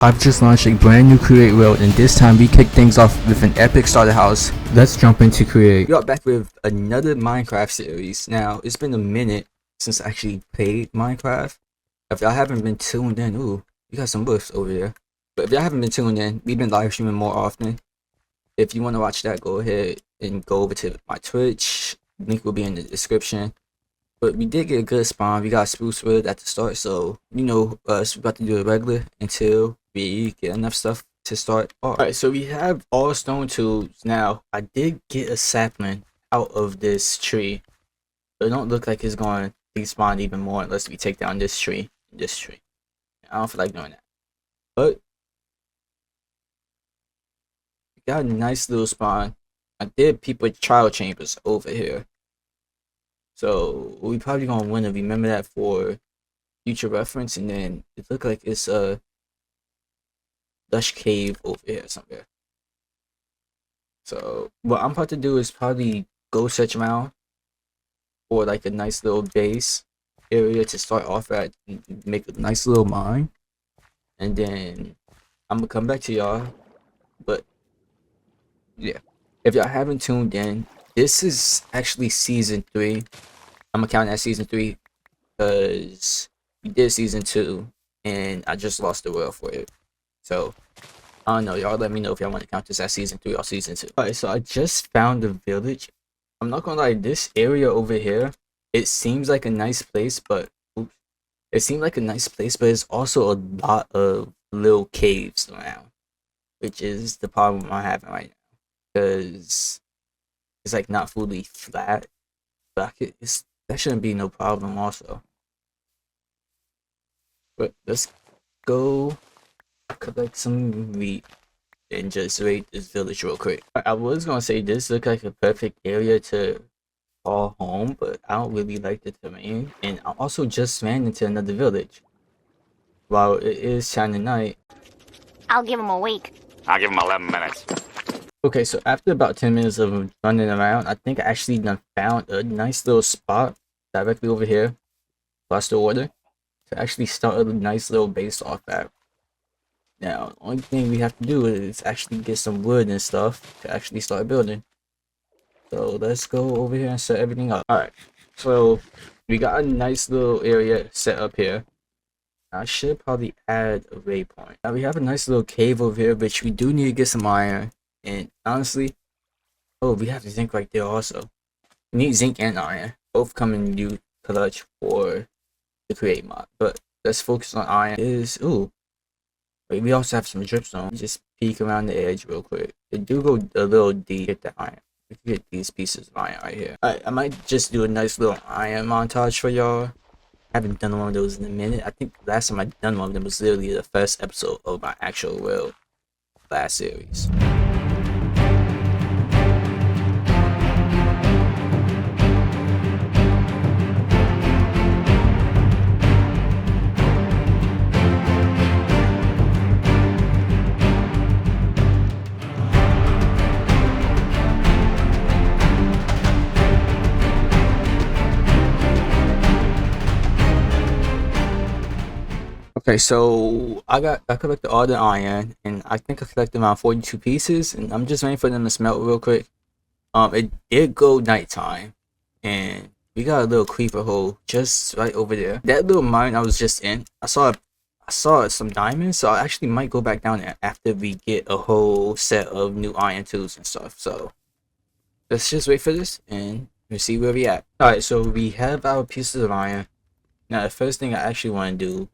I've just launched a brand new Create world, and this time we kick things off with an epic starter house. Let's jump into Create. We are back with another Minecraft series. Now, it's been a minute since I actually played Minecraft. If y'all haven't been tuned in, ooh, you got some buffs over there. But if y'all haven't been tuned in, we've been live streaming more often. If you want to watch that, go ahead and go over to my Twitch. Link will be in the description. But we did get a good spawn. We got Spruce Wood at the start, so you know us, we're about to do it regular until we get enough stuff to start. Alright, so we have all stone tools. Now, I did get a sapling out of this tree. But it don't look like it's going to despawn even more unless we take down this tree and this tree. I don't feel like doing that. But we got a nice little spawn. I did peep with trial chambers over here. So we probably gonna want to remember that for future reference, and then it looked like it's a lush cave over here somewhere. So what I'm about to do is probably go search around for like a nice little base area to start off at, and make a nice little mine, and then I'm gonna come back to y'all. But yeah, if y'all haven't tuned in, this is actually season 3. I'm gonna count that season 3 because we did season 2 and I just lost the world for it. So I don't know, y'all let me know if y'all want to count this as season 3 or season 2. Alright, so I just found the village. I'm not gonna lie, this area over here, it seems like a nice place, but oops, it seemed like a nice place, but it's also a lot of little caves around, which is the problem I'm having right now, because it's like not fully flat. But that shouldn't be no problem also. But let's go collect some meat and just raid this village real quick. I was gonna say this looked like a perfect area to call home, but I don't really like the terrain. And I also just ran into another village. While it is kind of night. I'll give him a week. I'll give him 11 minutes. Okay, so after about 10 minutes of running around, I think I actually done found a nice little spot directly over here, plus the water, to actually start a nice little base off at. Now, the only thing we have to do is actually get some wood and stuff to actually start building. So let's go over here and set everything up. Alright, so we got a nice little area set up here. I should probably add a waypoint. Now we have a nice little cave over here, which we do need to get some iron. And honestly, oh, we have zinc right there also. We need zinc and iron. Both come in new clutch for the create mod. But let's focus on iron. Ooh. Wait, we also have some dripstone. Just peek around the edge real quick. It do go a little deep. Get the iron. We can get these pieces of iron right here. Alright, I might just do a nice little iron montage for y'all. I haven't done one of those in a minute. I think the last time I done one of them was literally the first episode of my actual world last series. Okay, so I collected all the iron, and I think I collected around 42 pieces, and I'm just waiting for them to smelt real quick. It did go nighttime, and we got a little creeper hole just right over there. That little mine I was just in, I saw some diamonds, so I actually might go back down there after we get a whole set of new iron tools and stuff. So let's just wait for this, and we'll see where we at. Alright, so we have our pieces of iron. Now the first thing I actually want to do,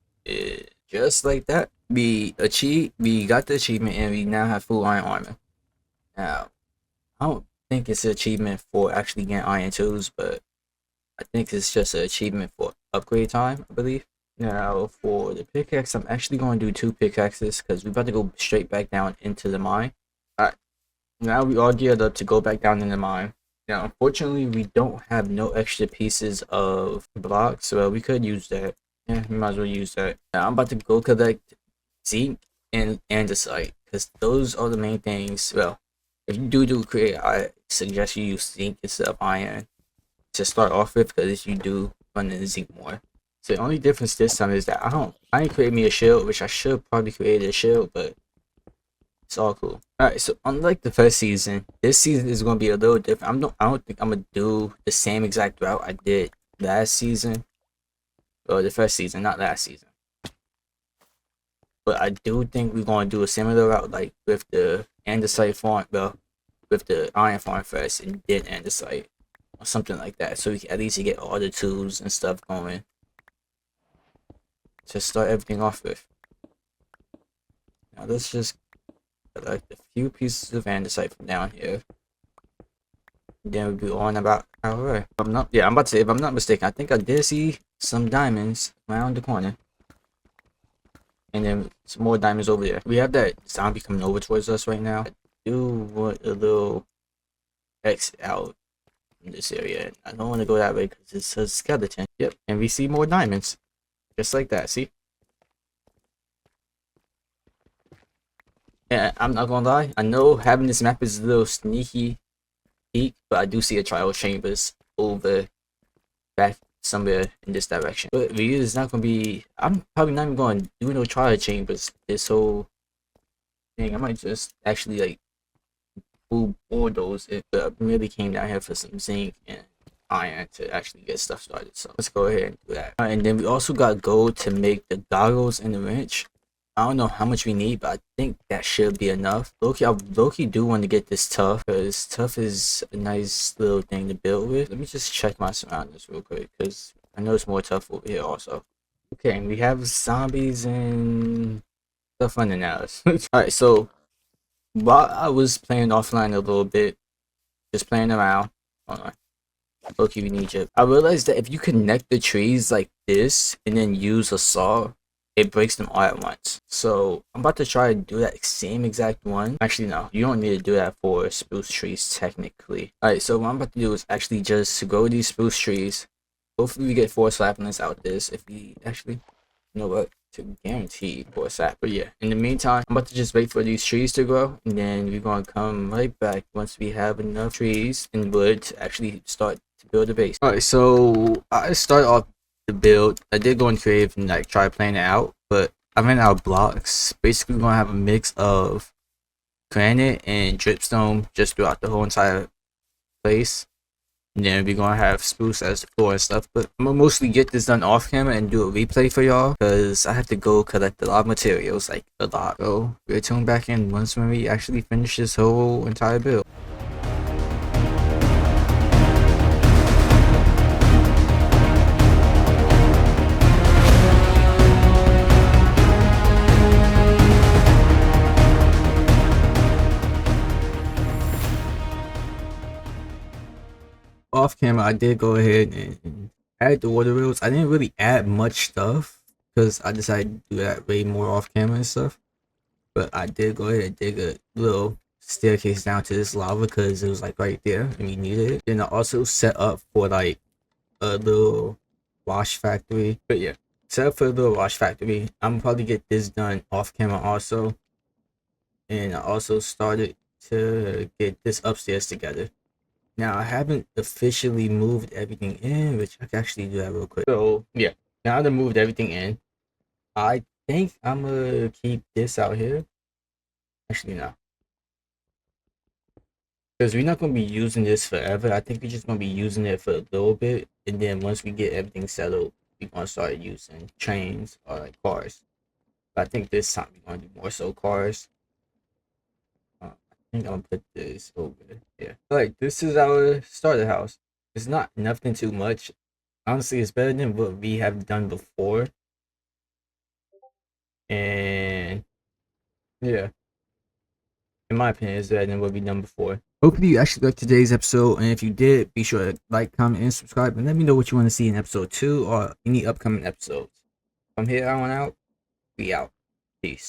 just like that, we got the achievement, and we now have full iron armor. Now I don't think it's an achievement for actually getting iron tools, but I think it's just an achievement for upgrade time, I believe. Now for the pickaxe, I'm actually going to do 2 pickaxes because we're about to go straight back down into the mine. Alright, now we all geared up to go back down in the mine. Now unfortunately we don't have no extra pieces of blocks, so we could use that. Yeah, we might as well use that. Now I'm about to go collect zinc and andesite, because those are the main things. Well, if you do create, I suggest you use zinc instead of iron to start off with, because you do run into zinc more. So the only difference this time is that I didn't create me a shield, which I should probably create a shield, but it's all cool. Alright, so unlike the first season, this season is gonna be a little different. I don't think I'm gonna do the same exact route I did last season. Or the first season, not last season. But I do think we're gonna do a similar route, like with the andesite farm, well, with the iron farm first and then andesite. Or something like that. So we can at least get all the tools and stuff going. To start everything off with. Now let's just collect a few pieces of andesite from down here. Then we'll be on about our way. I'm about to say, if I'm not mistaken, I think I did see some diamonds around the corner. And then some more diamonds over there. We have that zombie coming over towards us right now. I do want a little exit out in this area. I don't want to go that way because it's a skeleton. Yep, and we see more diamonds. Just like that, see? Yeah, I'm not gonna lie. I know having this map is a little sneaky peek, but I do see a trial chambers over back somewhere in this direction. But really, it's not gonna be. I'm probably not even going to do no trial chambers this whole thing. I might just actually like full bulldoze it. But I really came down here for some zinc and iron to actually get stuff started. So let's go ahead and do that. And then we also got gold to make the goggles and the wrench. I don't know how much we need, but I think that should be enough. I low-key do want to get this tough, because tough is a nice little thing to build with. Let me just check my surroundings real quick, because I know it's more tough over here also. Okay, and we have zombies and stuff running at us. Alright, so while I was playing offline a little bit, just playing around, hold on. Low-key, we need you. I realized that if you connect the trees like this, and then use a saw, it breaks them all at once. So I'm about to try to do that same exact one. Actually, no, you don't need to do that for spruce trees technically. Alright, so what I'm about to do is actually just grow these spruce trees. Hopefully we get 4 saplings out this. If we actually, you know what, to guarantee 4 sap. But yeah, in the meantime, I'm about to just wait for these trees to grow, and then we're gonna come right back once we have enough trees and wood to actually start to build a base. Alright, so I started off the build. I did go in creative and like try playing it out, but I ran out of blocks. Basically, we're gonna have a mix of granite and dripstone just throughout the whole entire place, and then we're gonna have spruce as the floor and stuff. But I'm gonna mostly get this done off camera and do a replay for y'all, because I have to go collect a lot of materials, like a lot. So we'll tune back in once when we actually finish this whole entire build. Off camera, I did go ahead and add the water wheels. I didn't really add much stuff because I decided to do that way more off camera and stuff. But I did go ahead and dig a little staircase down to this lava because it was like right there and we needed it. Then I also set up for like a little wash factory. But yeah, set up for a little wash factory. I'm gonna probably get this done off camera also. And I also started to get this upstairs together. Now I haven't officially moved everything in, which I can actually do that real quick. So yeah, now that I moved everything in, I think I'm gonna keep this out here. Actually no, because we're not gonna be using this forever. I think we're just gonna be using it for a little bit, and then once we get everything settled, we're gonna start using trains or like cars. But I think this time we're gonna do more so cars. I think I'm gonna put this over here. Like, this is our starter house. It's not nothing too much. Honestly, it's better than what we have done before. And yeah, in my opinion, it's better than what we've done before. Hopefully you actually liked today's episode, and if you did, be sure to like, comment, and subscribe, and let me know what you want to see in episode 2 or any upcoming episodes. From here on out, we out. Peace.